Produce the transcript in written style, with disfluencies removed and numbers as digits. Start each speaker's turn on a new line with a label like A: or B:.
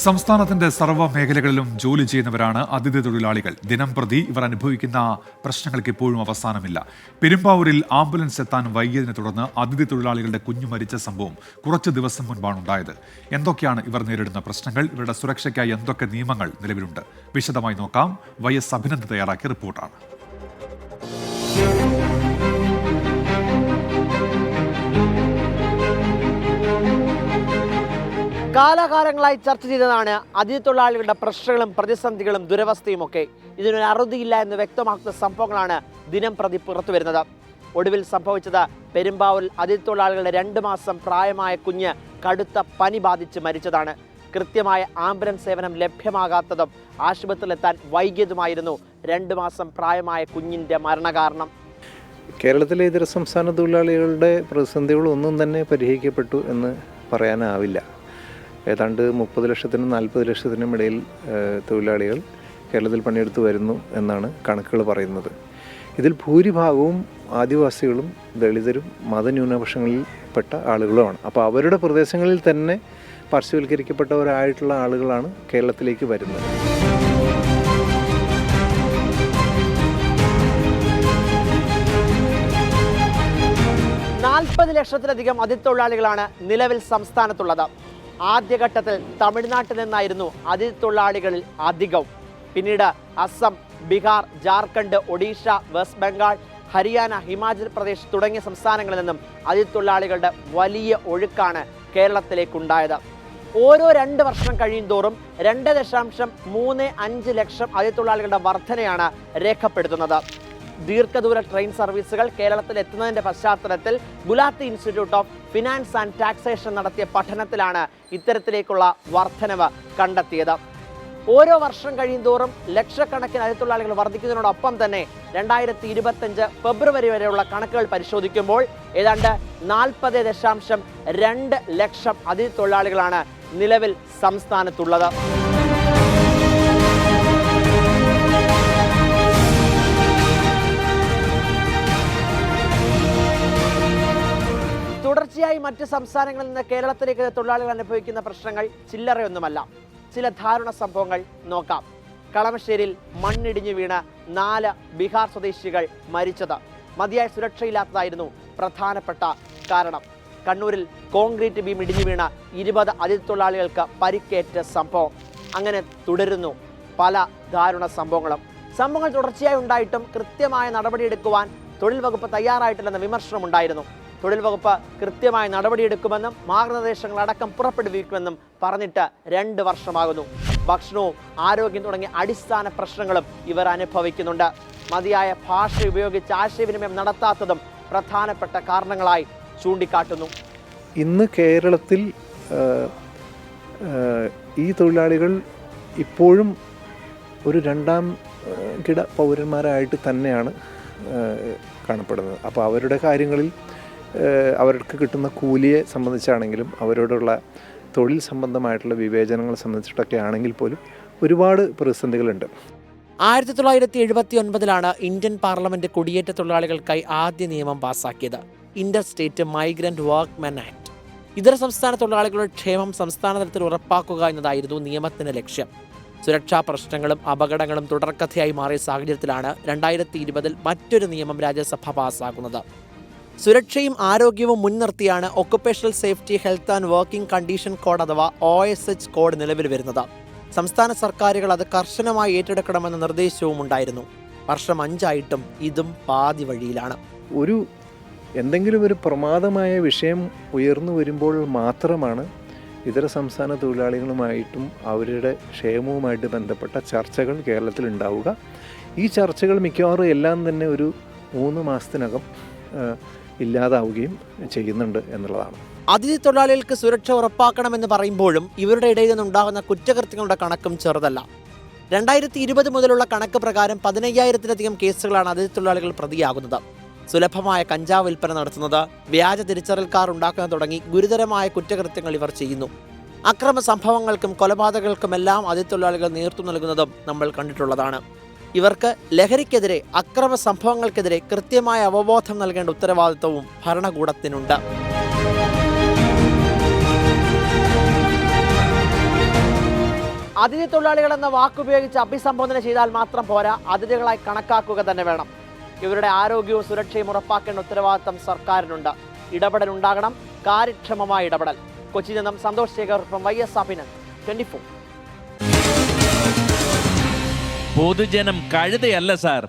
A: സംസ്ഥാനത്തിന്റെ സർവ്വ മേഖലകളിലും ജോലി ചെയ്യുന്നവരാണ് അതിഥി തൊഴിലാളികൾ. ദിനംപ്രതി ഇവർ അനുഭവിക്കുന്ന പ്രശ്നങ്ങൾക്ക് ഇപ്പോഴും അവസാനമില്ല. പെരുമ്പാവൂരിൽ ആംബുലൻസ് എത്താൻ വൈകിയതിനെ തുടർന്ന് അതിഥി തൊഴിലാളികളുടെ കുഞ്ഞു മരിച്ച സംഭവം കുറച്ച് ദിവസം മുൻപാണ് ഉണ്ടായത്. എന്തൊക്കെയാണ് ഇവർ നേരിടുന്ന പ്രശ്നങ്ങൾ? ഇവരുടെ സുരക്ഷയ്ക്കായി എന്തൊക്കെ നിയമങ്ങൾ നിലവിലുണ്ട്? വിശദമായി നോക്കാം. YS അഭിനന്ദ് തയ്യാറാക്കിയ റിപ്പോർട്ടാണ്.
B: കാലാകാലങ്ങളായി ചർച്ച ചെയ്തതാണ് അതിഥി തൊഴിലാളികളുടെ പ്രശ്നങ്ങളും പ്രതിസന്ധികളും ദുരവസ്ഥയും ഒക്കെ. ഇതിനൊരു അറുതിയില്ല എന്ന് വ്യക്തമാക്കുന്ന സംഭവങ്ങളാണ് ദിനം പ്രതി പുറത്തുവരുന്നത്. ഒടുവിൽ സംഭവിച്ചത് പെരുമ്പാവൂരിൽ അതിഥി തൊഴിലാളികളുടെ 2 മാസം പ്രായമായ കുഞ്ഞ് കടുത്ത പനി ബാധിച്ച് മരിച്ചതാണ്. കൃത്യമായ ആംബുലൻസ് സേവനം ലഭ്യമാകാത്തതും ആശുപത്രിയിലെത്താൻ വൈകിയതുമായിരുന്നു 2 മാസം പ്രായമായ കുഞ്ഞിൻ്റെ മരണകാരണം.
C: കേരളത്തിലെ ഇതര സംസ്ഥാന തൊഴിലാളികളുടെ പ്രതിസന്ധികളൊന്നും തന്നെ പരിഹരിക്കപ്പെട്ടു എന്ന് പറയാനാവില്ല. ഏതാണ്ട് 30 ലക്ഷത്തിനും 40 ലക്ഷത്തിനും ഇടയിൽ തൊഴിലാളികൾ കേരളത്തിൽ പണിയെടുത്ത് വരുന്നു എന്നാണ് കണക്കുകൾ പറയുന്നത്. ഇതിൽ ഭൂരിഭാഗവും ആദിവാസികളും ദളിതരും മതന്യൂനപക്ഷങ്ങളിൽപ്പെട്ട ആളുകളുമാണ്. അപ്പോൾ അവരുടെ പ്രദേശങ്ങളിൽ തന്നെ പാർശ്വവൽക്കരിക്കപ്പെട്ടവരായിട്ടുള്ള ആളുകളാണ് കേരളത്തിലേക്ക് വരുന്നത്.
B: ലക്ഷത്തിലധികം അതിഥി തൊഴിലാളികളാണ് നിലവിൽ സംസ്ഥാനത്തുള്ളത്. ആദ്യഘട്ടത്തിൽ തമിഴ്നാട്ടിൽ നിന്നായിരുന്നു അതിഥി തൊഴിലാളികളിൽ അധികവും. പിന്നീട് അസം, ബീഹാർ, ജാർഖണ്ഡ്, ഒഡീഷ, വെസ്റ്റ് ബംഗാൾ, ഹരിയാന, ഹിമാചൽ പ്രദേശ് തുടങ്ങിയ സംസ്ഥാനങ്ങളിൽ നിന്നും അതിഥി തൊഴിലാളികളുടെ വലിയ ഒഴുക്കാണ് കേരളത്തിലേക്കുണ്ടായത്. ഓരോ 2 വർഷം കഴിയും തോറും 2.35 ലക്ഷം അതിഥി തൊഴിലാളികളുടെ വർധനയാണ് രേഖപ്പെടുത്തുന്നത്. ദീർഘദൂര ട്രെയിൻ സർവീസുകൾ കേരളത്തിൽ എത്തുന്നതിൻ്റെ പശ്ചാത്തലത്തിൽ Gulati institute of finance and taxation നടത്തിയ പഠനത്തിലാണ് ഇത്തരത്തിലേക്കുള്ള വർധനവ് കണ്ടെത്തിയത്. ഓരോ വർഷം കഴിയുന്തോറും ലക്ഷക്കണക്കിന് അതിഥി തൊഴിലാളികൾ വർദ്ധിക്കുന്നതിനോടൊപ്പം തന്നെ 2025 ഫെബ്രുവരി വരെയുള്ള കണക്കുകൾ പരിശോധിക്കുമ്പോൾ ഏതാണ്ട് 40.2 ലക്ഷം അതിഥി തൊഴിലാളികളാണ് നിലവിൽ സംസ്ഥാനത്തുള്ളത്. തുടർച്ചയായി മറ്റ് സംസ്ഥാനങ്ങളിൽ നിന്ന് കേരളത്തിലേക്ക് തൊഴിലാളികൾ അനുഭവിക്കുന്ന പ്രശ്നങ്ങൾ ചില്ലറയൊന്നുമല്ല. ചില ദാരുണ സംഭവങ്ങൾ നോക്കാം. കളമശ്ശേരിയിൽ മണ്ണിടിഞ്ഞു വീണ് 4 ബീഹാർ സ്വദേശികൾ മരിച്ചത് മതിയായ സുരക്ഷയില്ലാത്തതായിരുന്നു പ്രധാനപ്പെട്ട കാരണം. കണ്ണൂരിൽ കോൺക്രീറ്റ് ബീം ഇടിഞ്ഞു വീണ 20 അതിഥി തൊഴിലാളികൾക്ക് പരിക്കേറ്റ സംഭവം. അങ്ങനെ തുടരുന്നു പല ദാരുണ സംഭവങ്ങൾ തുടർച്ചയായി ഉണ്ടായിട്ടും കൃത്യമായ നടപടിയെടുക്കുവാൻ തൊഴിൽ വകുപ്പ് തയ്യാറായിട്ടില്ലെന്ന വിമർശനമുണ്ടായിരുന്നു. തൊഴിൽ വകുപ്പ് കൃത്യമായ നടപടിയെടുക്കുമെന്നും മാർഗനിർദ്ദേശങ്ങളടക്കം പുറപ്പെടുവിക്കുമെന്നും പറഞ്ഞിട്ട് 2 വർഷമാകുന്നു. ഭക്ഷണവും ആരോഗ്യം തുടങ്ങിയ അടിസ്ഥാന പ്രശ്നങ്ങളും ഇവർ അനുഭവിക്കുന്നുണ്ട്. മതിയായ ഭാഷ ഉപയോഗിച്ച് ആശയവിനിമയം നടത്താത്തതും പ്രധാനപ്പെട്ട കാരണങ്ങളായി ചൂണ്ടിക്കാട്ടുന്നു.
C: ഇന്ന് കേരളത്തിൽ ഈ തൊഴിലാളികൾ ഇപ്പോഴും ഒരു 2ാം കിട പൗരന്മാരായിട്ട് തന്നെയാണ് കാണപ്പെടുന്നത്. അപ്പോൾ അവരുടെ കാര്യങ്ങളിൽ അവർക്ക് കിട്ടുന്ന കൂലിയെ സംബന്ധിച്ചാണെങ്കിലും അവരോടുള്ള തൊഴിൽ സംബന്ധമായിട്ടുള്ള വിവേചനങ്ങളെ സംബന്ധിച്ചിട്ടൊക്കെ ആണെങ്കിൽ പോലും ഒരുപാട് പ്രതിസന്ധികളുണ്ട്.
B: 1979 ഇന്ത്യൻ പാർലമെന്റ് കുടിയേറ്റ തൊഴിലാളികൾക്കായി ആദ്യ നിയമം പാസാക്കിയത്, Inter state migrant workmen act. ഇതര സംസ്ഥാന തൊഴിലാളികളുടെ ക്ഷേമം സംസ്ഥാന തലത്തിൽ ഉറപ്പാക്കുക എന്നതായിരുന്നു നിയമത്തിന്റെ ലക്ഷ്യം. സുരക്ഷാ പ്രശ്നങ്ങളും അപകടങ്ങളും തുടർക്കഥയായി മാറിയ സാഹചര്യത്തിലാണ് 2020 മറ്റൊരു നിയമം രാജ്യസഭ പാസാക്കുന്നത്. സുരക്ഷയും ആരോഗ്യവും മുൻനിർത്തിയാണ് occupational safety, health and working condition code അഥവാ OSH കോഡ് നിലവിൽ വരുന്നത്. സംസ്ഥാന സർക്കാരുകൾ അത് കർശനമായി ഏറ്റെടുക്കണമെന്ന നിർദ്ദേശവും ഉണ്ടായിരുന്നു. വർഷം 5 ആയിട്ടും ഇതും പാതി വഴിയിലാണ്.
C: എന്തെങ്കിലും ഒരു പ്രമാദമായ വിഷയം ഉയർന്നു വരുമ്പോൾ മാത്രമാണ് ഇതര സംസ്ഥാന തൊഴിലാളികളുമായിട്ടും അവരുടെ ക്ഷേമവുമായിട്ട് ബന്ധപ്പെട്ട ചർച്ചകൾ കേരളത്തിൽ ഉണ്ടാവുക. ഈ ചർച്ചകൾ മിക്കവാറും എല്ലാം തന്നെ ഒരു 3 മാസത്തിനകം ഇല്ലാതാവുകയും ചെയ്യുന്നുണ്ട് എന്നുള്ളതാണ്.
B: അതിഥി തൊഴിലാളികൾക്ക് സുരക്ഷ ഉറപ്പാക്കണമെന്ന് പറയുമ്പോഴും ഇവരുടെ ഇടയിൽ നിന്നുണ്ടാകുന്ന കുറ്റകൃത്യങ്ങളുടെ കണക്കും ചെറുതല്ല. 2020 മുതലുള്ള കണക്ക് പ്രകാരം 15,000-ലധികം കേസുകളാണ് അതിഥി തൊഴിലാളികൾ പ്രതിയാകുന്നത്. സുലഭമായ കഞ്ചാവ് വിൽപ്പന നടത്തുന്നത്, വ്യാജ തിരിച്ചറിയൽ കാർ ഉണ്ടാക്കുന്നത് തുടങ്ങി ഗുരുതരമായ കുറ്റകൃത്യങ്ങൾ ഇവർ ചെയ്യുന്നു. അക്രമ സംഭവങ്ങൾക്കും കൊലപാതകങ്ങൾക്കുമെല്ലാം അതിഥി തൊഴിലാളികൾ നേതൃത്വം നൽകുന്നതും നമ്മൾ കണ്ടിട്ടുള്ളതാണ്. ഇവർക്ക് ലഹരിക്കെതിരെ, അക്രമ സംഭവങ്ങൾക്കെതിരെ കൃത്യമായ അവബോധം നൽകേണ്ട ഉത്തരവാദിത്വവും ഭരണകൂടത്തിനുണ്ട്. അതിഥി തൊഴിലാളികൾ എന്ന വാക്കുപയോഗിച്ച് അഭിസംബോധന ചെയ്താൽ മാത്രം പോരാ, അതിഥികളായി കണക്കാക്കുക തന്നെ വേണം. ഇവരുടെ ആരോഗ്യവും സുരക്ഷയും ഉറപ്പാക്കേണ്ട ഉത്തരവാദിത്തം സർക്കാരിനുണ്ട്. ഇടപെടൽ ഉണ്ടാകണം, കാര്യക്ഷമമായ ഇടപെടൽ. കൊച്ചിയിൽ നിന്നും സന്തോഷ് ശേഖർ, YS അഭിനന്ദ്, 24.
D: പൊതുജനം കഴുതയല്ല സാർ.